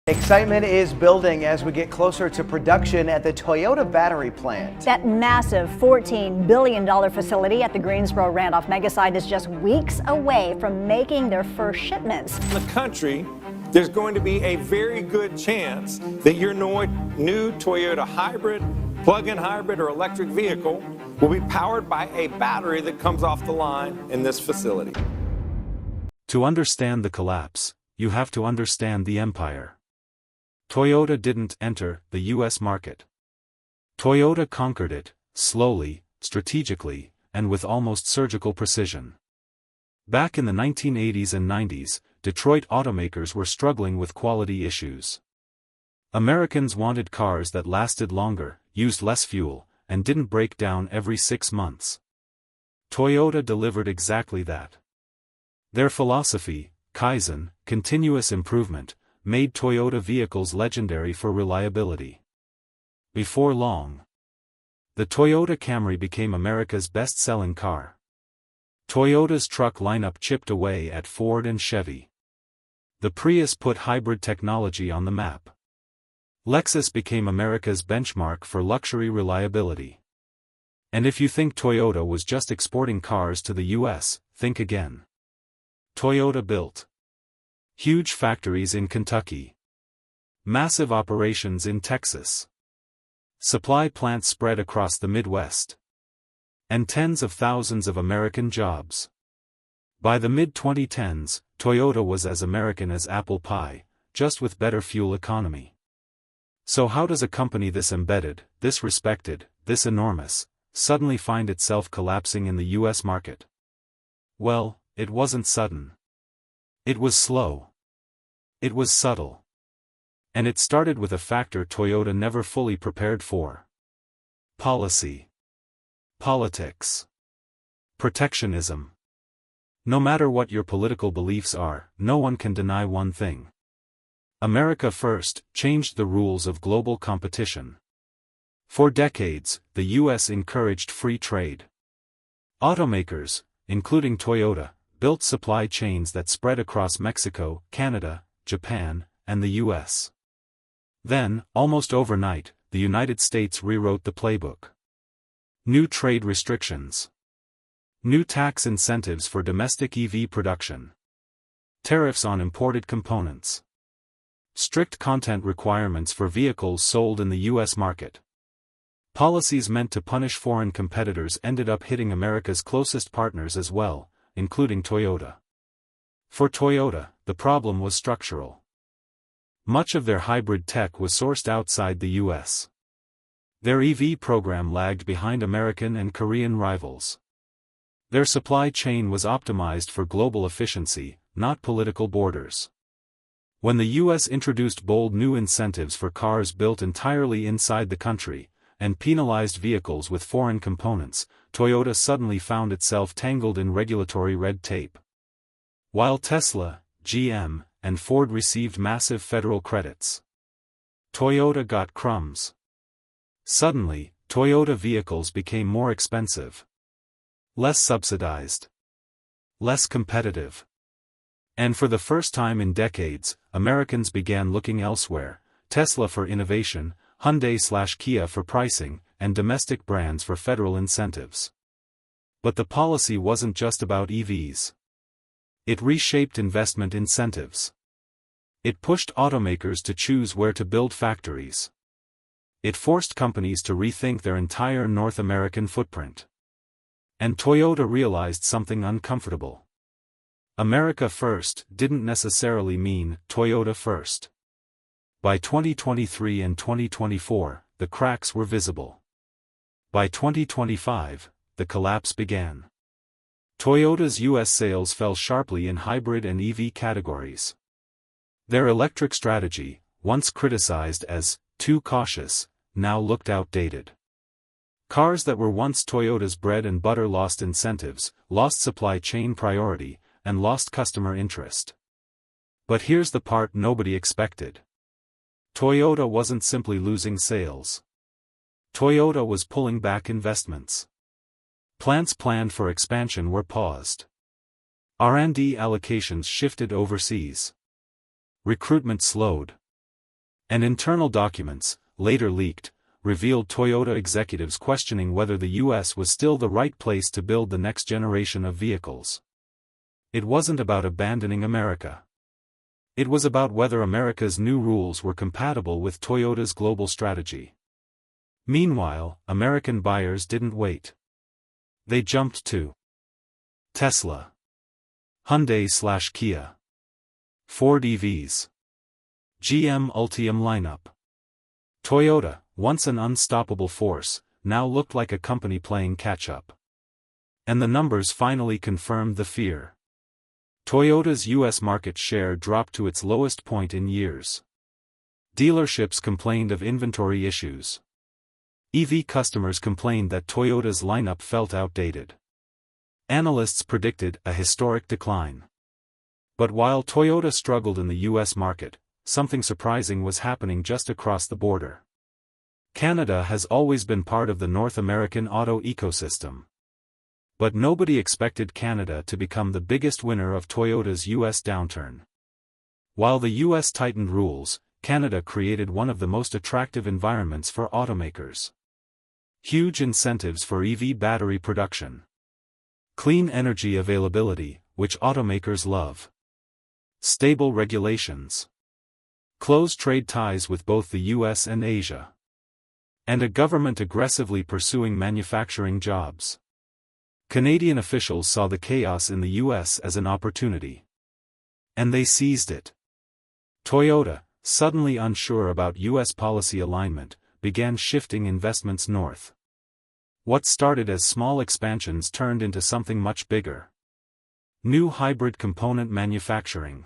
Excitement is building as we get closer to production at the Toyota battery plant. That massive $14 billion facility at the Greensboro Randolph megasite is just weeks away from making their first shipments. In the country, there's going to be a very good chance that your new Toyota hybrid, plug-in hybrid, or electric vehicle will be powered by a battery that comes off the line in this facility. To understand the collapse, you have to understand the empire. Toyota didn't enter the U.S. market. Toyota conquered it, slowly, strategically, and with almost surgical precision. Back in the 1980s and 90s, Detroit automakers were struggling with quality issues. Americans wanted cars that lasted longer, used less fuel, and didn't break down every 6 months. Toyota delivered exactly that. Their philosophy, Kaizen, continuous improvement, made Toyota vehicles legendary for reliability. Before long, the Toyota Camry became America's best-selling car. Toyota's truck lineup chipped away at Ford and Chevy. The Prius put hybrid technology on the map. Lexus became America's benchmark for luxury reliability. And if you think Toyota was just exporting cars to the US, think again. Toyota built huge factories in Kentucky, massive operations in Texas, supply plants spread across the Midwest, and tens of thousands of American jobs. By the mid-2010s, Toyota was as American as apple pie, just with better fuel economy. So how does a company this embedded, this respected, this enormous, suddenly find itself collapsing in the US market? Well, it wasn't sudden. It was slow. It was subtle. And it started with a factor Toyota never fully prepared for. Policy. Politics. Protectionism. No matter what your political beliefs are, no one can deny one thing. America First changed the rules of global competition. For decades, the US encouraged free trade. Automakers, including Toyota, built supply chains that spread across Mexico, Canada, Japan, and the US. Then, almost overnight, the United States rewrote the playbook. New trade restrictions. New tax incentives for domestic EV production. Tariffs on imported components. Strict content requirements for vehicles sold in the US market. Policies meant to punish foreign competitors ended up hitting America's closest partners as well, including Toyota. For Toyota, the problem was structural. Much of their hybrid tech was sourced outside the US. Their EV program lagged behind American and Korean rivals. Their supply chain was optimized for global efficiency, not political borders. When the US introduced bold new incentives for cars built entirely inside the country, and penalized vehicles with foreign components, Toyota suddenly found itself tangled in regulatory red tape. While Tesla, GM, and Ford received massive federal credits, Toyota got crumbs. Suddenly, Toyota vehicles became more expensive, less subsidized, less competitive. And for the first time in decades, Americans began looking elsewhere: Tesla for innovation, Hyundai/Kia for pricing, and domestic brands for federal incentives. But the policy wasn't just about EVs. It reshaped investment incentives. It pushed automakers to choose where to build factories. It forced companies to rethink their entire North American footprint. And Toyota realized something uncomfortable. America First didn't necessarily mean Toyota First. By 2023 and 2024, the cracks were visible. By 2025, the collapse began. Toyota's US sales fell sharply in hybrid and EV categories. Their electric strategy, once criticized as too cautious, now looked outdated. Cars that were once Toyota's bread and butter lost incentives, lost supply chain priority, and lost customer interest. But here's the part nobody expected. Toyota wasn't simply losing sales. Toyota was pulling back investments. Plants planned for expansion were paused. R&D allocations shifted overseas. Recruitment slowed. And internal documents, later leaked, revealed Toyota executives questioning whether the US was still the right place to build the next generation of vehicles. It wasn't about abandoning America. It was about whether America's new rules were compatible with Toyota's global strategy. Meanwhile, American buyers didn't wait. They jumped to Tesla, Hyundai/Kia, Ford EVs, GM Ultium lineup. Toyota, once an unstoppable force, now looked like a company playing catch-up. And the numbers finally confirmed the fear. Toyota's U.S. market share dropped to its lowest point in years. Dealerships complained of inventory issues. EV customers complained that Toyota's lineup felt outdated. Analysts predicted a historic decline. But while Toyota struggled in the U.S. market, something surprising was happening just across the border. Canada has always been part of the North American auto ecosystem. But nobody expected Canada to become the biggest winner of Toyota's U.S. downturn. While the U.S. tightened rules, Canada created one of the most attractive environments for automakers. Huge incentives for EV battery production. Clean energy availability, which automakers love. Stable regulations. Close trade ties with both the U.S. and Asia. And a government aggressively pursuing manufacturing jobs. Canadian officials saw the chaos in the U.S. as an opportunity. And they seized it. Toyota, suddenly unsure about U.S. policy alignment, began shifting investments north. What started as small expansions turned into something much bigger. New hybrid component manufacturing.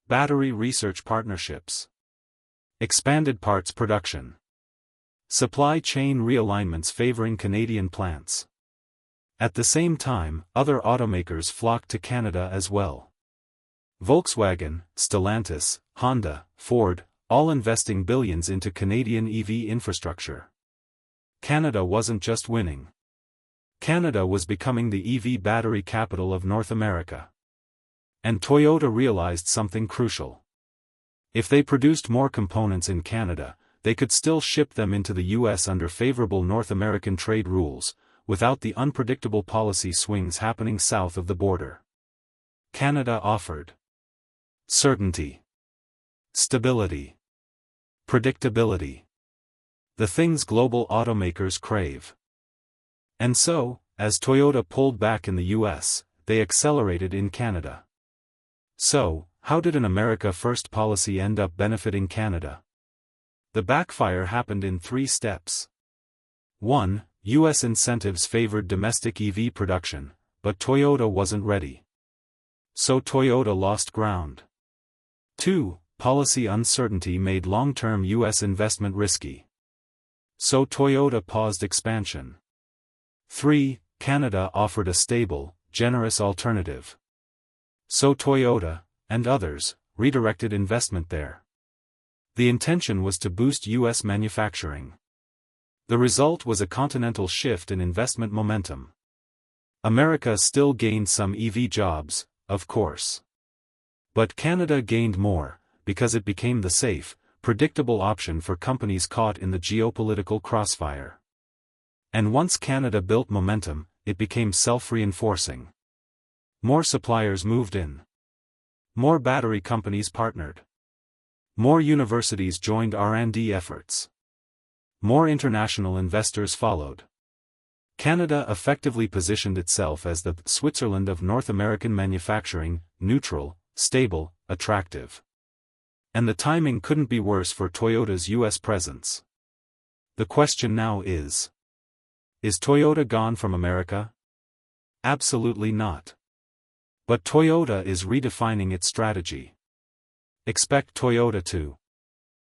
Battery research partnerships. Expanded parts production. Supply chain realignments favoring Canadian plants. At the same time, other automakers flocked to Canada as well. Volkswagen, Stellantis, Honda, Ford, all investing billions into Canadian EV infrastructure. Canada wasn't just winning. Canada was becoming the EV battery capital of North America. And Toyota realized something crucial. If they produced more components in Canada, they could still ship them into the US under favorable North American trade rules, without the unpredictable policy swings happening south of the border. Canada offered certainty, stability, predictability. The things global automakers crave. And so, as Toyota pulled back in the US, they accelerated in Canada. So, how did an America First policy end up benefiting Canada? The backfire happened in 3 steps. 1. U.S. incentives favored domestic EV production, but Toyota wasn't ready. So Toyota lost ground. 2. Policy uncertainty made long-term U.S. investment risky. So Toyota paused expansion. 3. Canada offered a stable, generous alternative. So Toyota, and others, redirected investment there. The intention was to boost U.S. manufacturing. The result was a continental shift in investment momentum. America still gained some EV jobs, of course. But Canada gained more, because it became the safe, predictable option for companies caught in the geopolitical crossfire. And once Canada built momentum, it became self-reinforcing. More suppliers moved in. More battery companies partnered. More universities joined R&D efforts. More international investors followed. Canada effectively positioned itself as the Switzerland of North American manufacturing, neutral, stable, attractive. And the timing couldn't be worse for Toyota's U.S. presence. The question now is Toyota gone from America? Absolutely not. But Toyota is redefining its strategy. Expect Toyota to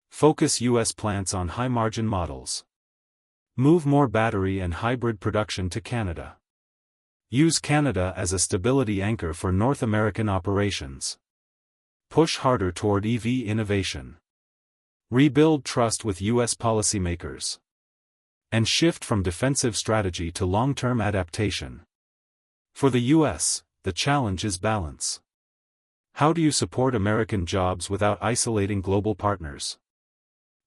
focus U.S. plants on high-margin models. Move more battery and hybrid production to Canada. Use Canada as a stability anchor for North American operations. Push harder toward EV innovation. Rebuild trust with U.S. policymakers. And shift from defensive strategy to long-term adaptation. For the U.S., the challenge is balance. How do you support American jobs without isolating global partners?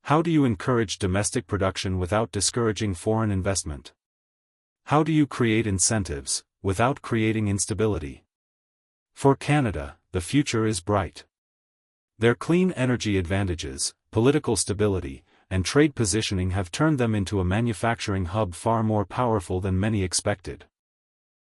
How do you encourage domestic production without discouraging foreign investment? How do you create incentives, without creating instability? For Canada, the future is bright. Their clean energy advantages, political stability, and trade positioning have turned them into a manufacturing hub far more powerful than many expected.